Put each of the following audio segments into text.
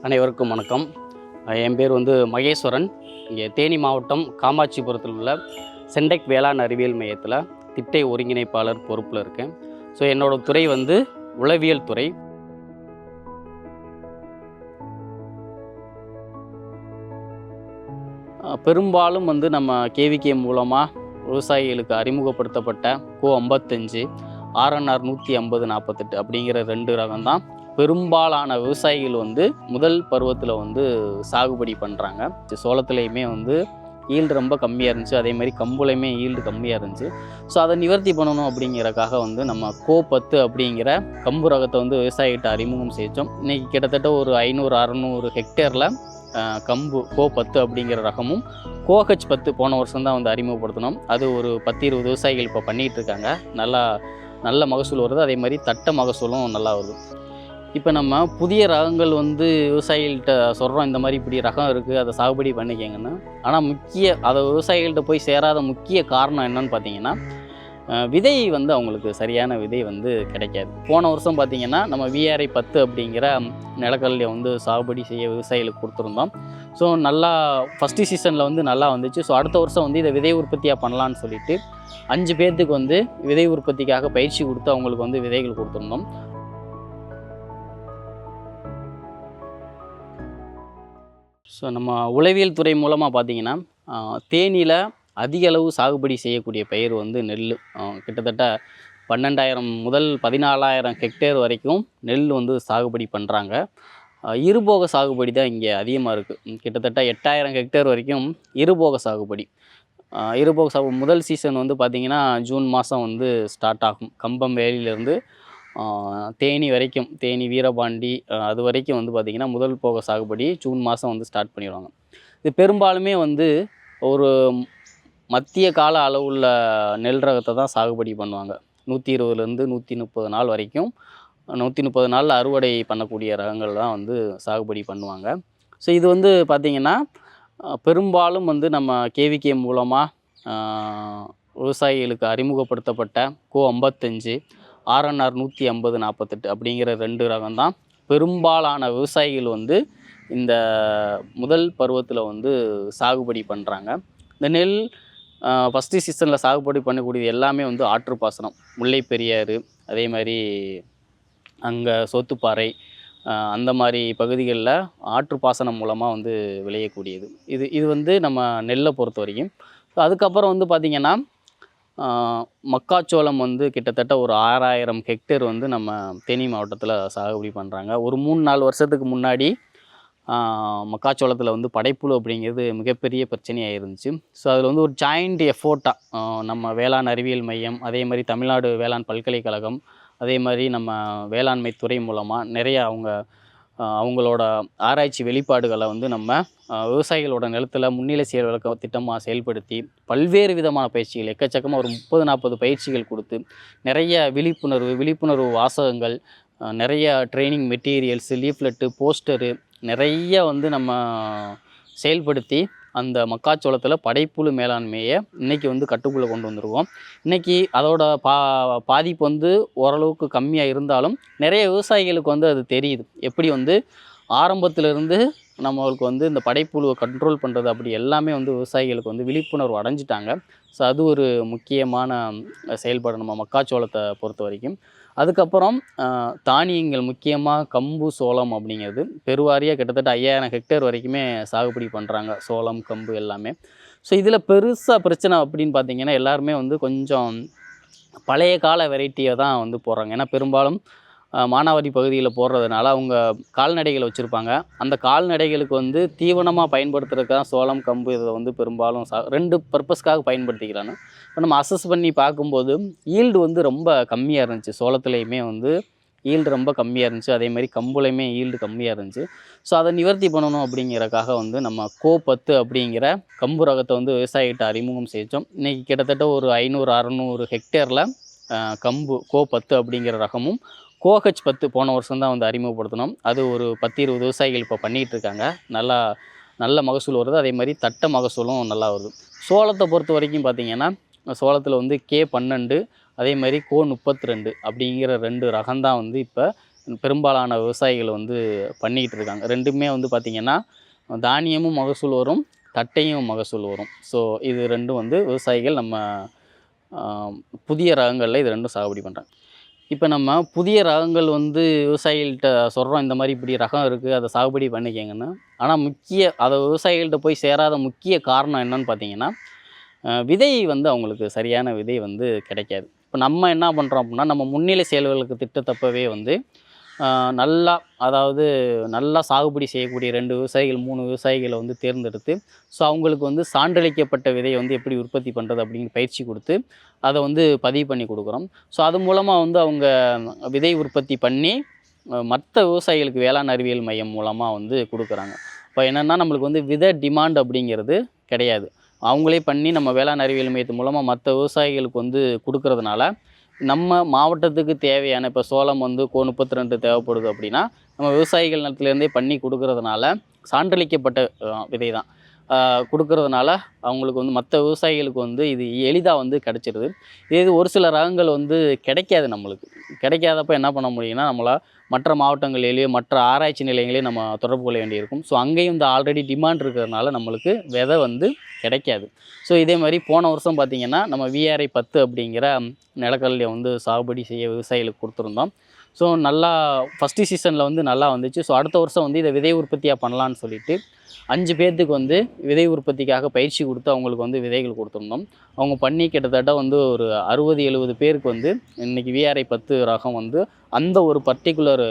அனைவருக்கும் வணக்கம். என் பேர் மகேஸ்வரன். இங்கே தேனி மாவட்டம் காமாட்சிபுரத்தில் உள்ள சென்டெக் வேளாண் அறிவியல் மையத்தில் திட்டை ஒருங்கிணைப்பாளர் பொறுப்பில் இருக்கேன். ஸோ என்னோடய துறை உளவியல் துறை. பெரும்பாலும் நம்ம கேவிகே மூலமாக விவசாயிகளுக்கு அறிமுகப்படுத்தப்பட்ட கோ 55 RNR 150 48 அப்படிங்கிற 2 ரகம் தான் பெரும்பாலான விவசாயிகள் முதல் பருவத்தில் சாகுபடி பண்ணுறாங்க. சோளத்துலேயுமே ஈல்டு ரொம்ப கம்மியாக இருந்துச்சு, அதே மாதிரி கம்புலையுமே ஈல்டு கம்மியாக இருந்துச்சு. ஸோ அதை நிவர்த்தி பண்ணணும் அப்படிங்கிறக்காக நம்ம கோ 10 அப்படிங்கிற கம்பு ரகத்தை விவசாயிகிட்ட அறிமுகம் செய்தோம். இன்றைக்கி கிட்டத்தட்ட ஒரு 500-600 ஹெக்டேரில் கம்பு கோ 10 அப்படிங்கிற ரகமும் கோஹெச் 10 போன வருஷம் தான் அறிமுகப்படுத்தினோம். அது ஒரு 10-20 விவசாயிகள் இப்போ பண்ணிகிட்டு இருக்காங்க. நல்ல மகசூல் வருது, அதே மாதிரி தட்ட மகசூலும் நல்லா வருது. இப்போ நம்ம புதிய ரகங்கள் விவசாயிகள்கிட்ட சொல்கிறோம், இந்த மாதிரி இப்படி ரகம் இருக்குது, அதை சாகுபடி பண்ணிக்கங்கன்னு. ஆனால் அதை விவசாயிகள்கிட்ட போய் சேராத முக்கிய காரணம் என்னன்னு பார்த்தீங்கன்னா, விதை அவங்களுக்கு சரியான விதை கிடைக்காது. போன வருஷம் பார்த்திங்கன்னா நம்ம VRI 10 அப்படிங்கிற நிலக்கடலையை சாகுபடி செய்ய விவசாயிகளுக்கு கொடுத்துருந்தோம். ஸோ நல்லா ஃபஸ்ட்டு சீசனில் நல்லா வந்துச்சு. ஸோ அடுத்த வருஷம் இதை விதை உற்பத்தியாக பண்ணலான்னு சொல்லிட்டு 5 பேர்த்துக்கு விதை உற்பத்திக்காக பயிற்சி கொடுத்து அவங்களுக்கு விதைகள் கொடுத்துருந்தோம். ஸோ நம்ம உளவியல் துறை மூலமாக பார்த்திங்கன்னா தேனியில் அதிக அளவு சாகுபடி செய்யக்கூடிய பயிர் நெல். கிட்டத்தட்ட 12,000 முதல் 14,000 ஹெக்டேர் வரைக்கும் நெல் சாகுபடி பண்ணுறாங்க. இருபோக சாகுபடி தான் இங்கே அதிகமாக இருக்குது. கிட்டத்தட்ட 8,000 ஹெக்டேர் வரைக்கும் இருபோக சாகுபடி. முதல் சீசன் பார்த்திங்கன்னா ஜூன் மாதம் ஸ்டார்ட் ஆகும். கம்பம் வேலியிலேருந்து தேனி வரைக்கும், தேனி வீரபாண்டி அது வரைக்கும் பார்த்திங்கன்னா முதல் போக சாகுபடி ஜூன் மாதம் ஸ்டார்ட் பண்ணிடுவாங்க. இது பெரும்பாலுமே ஒரு மத்திய கால அளவுள்ள நெல் ரகத்தை தான் சாகுபடி பண்ணுவாங்க. 120லேருந்து 130 நாள் வரைக்கும், 130 நாளில் அறுவடை பண்ணக்கூடிய ரகங்கள் தான் சாகுபடி பண்ணுவாங்க. ஸோ இது பார்த்திங்கன்னா பெரும்பாலும் நம்ம கேவிகே மூலமாக விவசாயிகளுக்கு அறிமுகப்படுத்தப்பட்ட கோ 55 RNR 150 48 அப்படிங்கிற 2 ரகம் தான் பெரும்பாலான விவசாயிகள் இந்த முதல் பருவத்தில் சாகுபடி பண்ணுறாங்க. இந்த நெல் ஃபஸ்ட்டு சீசனில் சாகுபடி பண்ணக்கூடியது எல்லாமே ஆற்று பாசனம், முல்லை பெரியாறு, அதே மாதிரி அங்கே சோத்துப்பாறை, அந்த மாதிரி பகுதிகளில் ஆற்று பாசனம் மூலமாக விளையக்கூடியது. இது நம்ம நெல்லை பொறுத்த வரைக்கும். அதுக்கப்புறம் பார்த்திங்கன்னா மக்காச்சோளம் கிட்டத்தட்ட ஒரு 6,000 ஹெக்டேர் நம்ம தேனி மாவட்டத்தில் சாகுபடி பண்ணுறாங்க. ஒரு 3-4 வருஷத்துக்கு முன்னாடி மக்காச்சோளத்தில் படைப்புழு அப்படிங்கிறது மிகப்பெரிய பிரச்சனையாக இருந்துச்சு. ஸோ அதில் ஒரு ஜாயிண்ட் எஃபோர்ட்டாக நம்ம வேளாண் அறிவியல் மையம், அதே மாதிரி தமிழ்நாடு வேளாண் பல்கலைக்கழகம், அதே மாதிரி நம்ம வேளாண்மை துறை மூலமாக நிறைய அவங்களோட ஆராய்ச்சி வெளிப்பாடுகளை நம்ம விவசாயிகளோட நிலத்தில் முன்னிலை செயல் விளக்க திட்டமாக செயல்படுத்தி பல்வேறு விதமான பயிற்சிகள் எக்கச்சக்கமாக ஒரு 30-40 பயிற்சிகள் கொடுத்து நிறைய விழிப்புணர்வு வாசகங்கள், நிறைய ட்ரைனிங் மெட்டீரியல்ஸு, லீஃப்லெட்டு, போஸ்டரு நிறைய நம்ம செயல்படுத்தி அந்த மக்காச்சோளத்தில் படைப்புழு மேலாண்மையை இன்றைக்கி கட்டுக்குள்ளே கொண்டு வந்துருவோம். இன்றைக்கி அதோட பாதிப்பு ஓரளவுக்கு கம்மியாக இருந்தாலும் நிறைய விவசாயிகளுக்கு அது தெரியுது. எப்படி ஆரம்பத்திலிருந்து நம்மளுக்கு இந்த படைப்புழுவை கண்ட்ரோல் பண்ணுறது அப்படி எல்லாமே விவசாயிகளுக்கு விழிப்புணர்வு அடைஞ்சிட்டாங்க. ஸோ அது ஒரு முக்கியமான செயல்பாடு நம்ம மக்காச்சோளத்தை பொறுத்த வரைக்கும். அதுக்கப்புறம் தானியங்கள், முக்கியமாக கம்பு, சோளம் அப்படிங்கிறது பெருவாரியாக கிட்டத்தட்ட 5,000 ஹெக்டேர் வரைக்குமே சாகுபடி பண்ணுறாங்க, சோளம், கம்பு எல்லாமே. ஸோ இதில் பெருசாக பிரச்சனை அப்படின்னு பார்த்திங்கன்னா எல்லாருமே கொஞ்சம் பழைய கால வெரைட்டியை தான் போடுறாங்க. ஏன்னா பெரும்பாலும் மானாவாரி பகுதியில் போடுறதுனால அவங்க கால்நடைகள் வச்சுருப்பாங்க. அந்த கால்நடைகளுக்கு தீவனமாக பயன்படுத்துறதுக்கு தான் சோளம், கம்பு இதை பெரும்பாலும் 2 பர்பஸ்க்காக பயன்படுத்திக்கிறாங்க. இப்போ நம்ம அசஸ் பண்ணி பார்க்கும்போது ஈல்டு ரொம்ப கம்மியாக இருந்துச்சு. சோளத்துலேயுமே ஈல்டு ரொம்ப கம்மியாக இருந்துச்சு, அதே மாதிரி கம்புலையுமே ஈல்டு கம்மியாக இருந்துச்சு. ஸோ அதை நிவர்த்தி பண்ணணும் அப்படிங்கிறக்காக நம்ம கோ 10 அப்படிங்கிற கம்பு ரகத்தை விவசாயிகிட்ட அறிமுகம் செய்தோம். இன்றைக்கி கிட்டத்தட்ட ஒரு 500-600 ஹெக்டேரில் கம்பு கோ 10 அப்படிங்கிற ரகமும் கோஹெச் 10 போன வருஷம் தான் அறிமுகப்படுத்தினோம். அது ஒரு 10-20 விவசாயிகள் இப்போ பண்ணிகிட்டு இருக்காங்க. நல்ல மகசூல் வருது, அதே மாதிரி தட்ட மகசூலும் நல்லா வருது. சோளத்தை பொறுத்த வரைக்கும் பார்த்திங்கன்னா சோளத்தில் கே 12 அதே மாதிரி கோ 32 அப்படிங்கிற 2 ரகம்தான் இப்போ பெரும்பாலான விவசாயிகள் வந்து பண்ணிக்கிட்டு இருக்காங்க. 2மே வந்து பார்த்திங்கன்னா தானியமும் மகசூல் வரும், தட்டையும் மகசூல் வரும். ஸோ இது 2ம் வந்து விவசாயிகள் நம்ம புதிய ரகங்களில் இது 2ம் சாகுபடி பண்ணுறாங்க. இப்போ நம்ம புதிய ரகங்கள் வந்து விவசாயிகள்கிட்ட சொல்கிறோம், இந்த மாதிரி இப்படி ரகம் இருக்குது, அதை சாகுபடி பண்ணிக்கங்கன்னு. ஆனால் அதை விவசாயிகள்கிட்ட போய் சேராத முக்கிய காரணம் என்னன்னு பார்த்தீங்கன்னா, விதை வந்து அவங்களுக்கு சரியான விதை வந்து கிடைக்காது. இப்போ நம்ம என்ன பண்ணுறோம் அப்படின்னா, நம்ம முன்னிலை செயல்களுக்கு திட்டத்தப்பவே வந்து நல்லா, அதாவது நல்லா சாகுபடி செய்யக்கூடிய 2 விவசாயிகள் 3 விவசாயிகளை வந்து தேர்ந்தெடுத்து, ஸோ அவங்களுக்கு வந்து சான்றளிக்கப்பட்ட விதையை வந்து எப்படி உற்பத்தி பண்ணுறது அப்படிங்கிற பயிற்சி கொடுத்து அதை வந்து பதிவு பண்ணி கொடுக்குறோம். ஸோ அது மூலமாக வந்து அவங்க விதை உற்பத்தி பண்ணி மற்ற விவசாயிகளுக்கு வேளாண் அறிவியல் மையம் மூலமாக வந்து கொடுக்குறாங்க. இப்போ என்னென்னா, நம்மளுக்கு வந்து விதை டிமாண்ட் அப்படிங்கிறது கிடையாது. அவங்களே பண்ணி நம்ம வேளாண் அறிவியல் மையத்து மூலமாக மற்ற விவசாயிகளுக்கு வந்து கொடுக்கறதுனால, நம்ம மாவட்டத்துக்கு தேவையான இப்போ சோளம் வந்து 32 தேவைப்படுது அப்படின்னா, நம்ம விவசாயிகள் நிலத்துலேருந்தே பண்ணி கொடுக்கறதுனால, சான்றளிக்கப்பட்ட விதை தான் கொடுக்கறதுனால அவங்களுக்கு வந்து மற்ற விவசாயிகளுக்கு வந்து இது எளிதாக வந்து கிடச்சிருது. இது ஒரு சில ரகங்கள் வந்து கிடைக்காது. நம்மளுக்கு கிடைக்காதப்ப என்ன பண்ண முடியும்னா, நம்மளால் மற்ற மாவட்டங்களிலேயோ மற்ற ஆராய்ச்சி நிலையங்களையும் நம்ம தொடர்பு கொள்ள வேண்டியிருக்கும். ஸோ அங்கேயும் இந்த ஆல்ரெடி டிமாண்ட் இருக்கிறதுனால நம்மளுக்கு விதை வந்து கிடைக்காது. ஸோ இதே மாதிரி போன வருஷம் பார்த்திங்கன்னா, நம்ம VRI 10 அப்படிங்கிற நிலக்கடலையை வந்து சாகுபடி செய்ய விவசாயிகளுக்கு கொடுத்துருந்தோம். ஸோ நல்லா ஃபஸ்ட்டு சீசனில் வந்து நல்லா வந்துச்சு. ஸோ அடுத்த வருஷம் வந்து இதை விதை உற்பத்தியாக பண்ணலான்னு சொல்லிட்டு 5 பேர்த்துக்கு வந்து விதை உற்பத்திக்காக பயிற்சி கொடுத்து அவங்களுக்கு வந்து விதைகள் கொடுத்துருந்தோம். அவங்க பண்ணி கிட்டத்தட்ட வந்து ஒரு 60-70 பேருக்கு வந்து இன்றைக்கி VRI 10 ரகம் வந்து அந்த ஒரு பர்டிகுலர்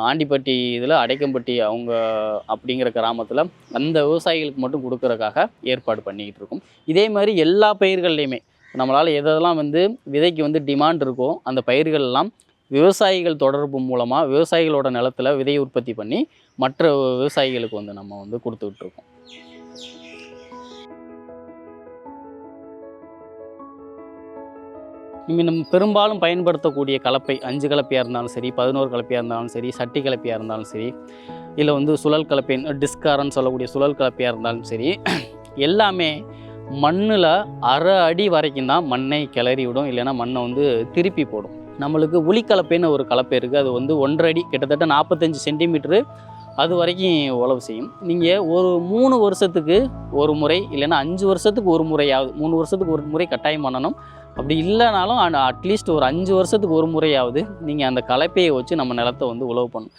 ஆண்டிப்பட்டி இதில் அடைக்கம்பட்டி அவங்க அப்படிங்கிற கிராமத்தில் அந்த விவசாயிகளுக்கு மட்டும் கொடுக்கறதுக்காக ஏற்பாடு பண்ணிக்கிட்டு இருக்கோம். இதே மாதிரி எல்லா பயிர்கள்லையுமே நம்மளால் எதெல்லாம் வந்து விதைக்கு வந்து டிமாண்ட் இருக்கோ அந்த பயிர்கள்லாம் விவசாயிகள் தொடர்பு மூலமாக விவசாயிகளோட நிலத்தில் விதை உற்பத்தி பண்ணி மற்ற விவசாயிகளுக்கு வந்து நம்ம வந்து கொடுத்துக்கிட்ருக்கோம். நம்ம பெரும்பாலும் பயன்படுத்தக்கூடிய கலப்பை 5 கலப்பையாக இருந்தாலும் சரி, 11 கலப்பையாக இருந்தாலும் சரி, சட்டி கலப்பையாக இருந்தாலும் சரி, இல்லை வந்து சுழல் கலப்பை டிஸ்காரன்னு சொல்லக்கூடிய சுழல் கலப்பையாக இருந்தாலும் சரி, எல்லாமே மண்ணில் அரை அடி வரைக்கும் தான் மண்ணை கிளறி விடும், இல்லைன்னா மண்ணை வந்து திருப்பி போடும். நம்மளுக்கு உளிக்கலப்பைன்னு ஒரு கலப்பை இருக்குது. அது வந்து 1.5 அடி, கிட்டத்தட்ட 45 சென்டிமீட்ரு அது வரைக்கும் உழவு செய்யும். நீங்கள் ஒரு 3 வருஷத்துக்கு ஒரு முறை, இல்லைன்னா 5 வருஷத்துக்கு ஒரு முறையாவது, 3 வருஷத்துக்கு ஒரு முறை கட்டாயம் பண்ணணும். அப்படி இல்லைனாலும் அட்லீஸ்ட் ஒரு 5 வருஷத்துக்கு ஒரு முறையாவது நீங்கள் அந்த கலப்பையை வச்சு நம்ம நிலத்தை வந்து உழவு பண்ணணும்.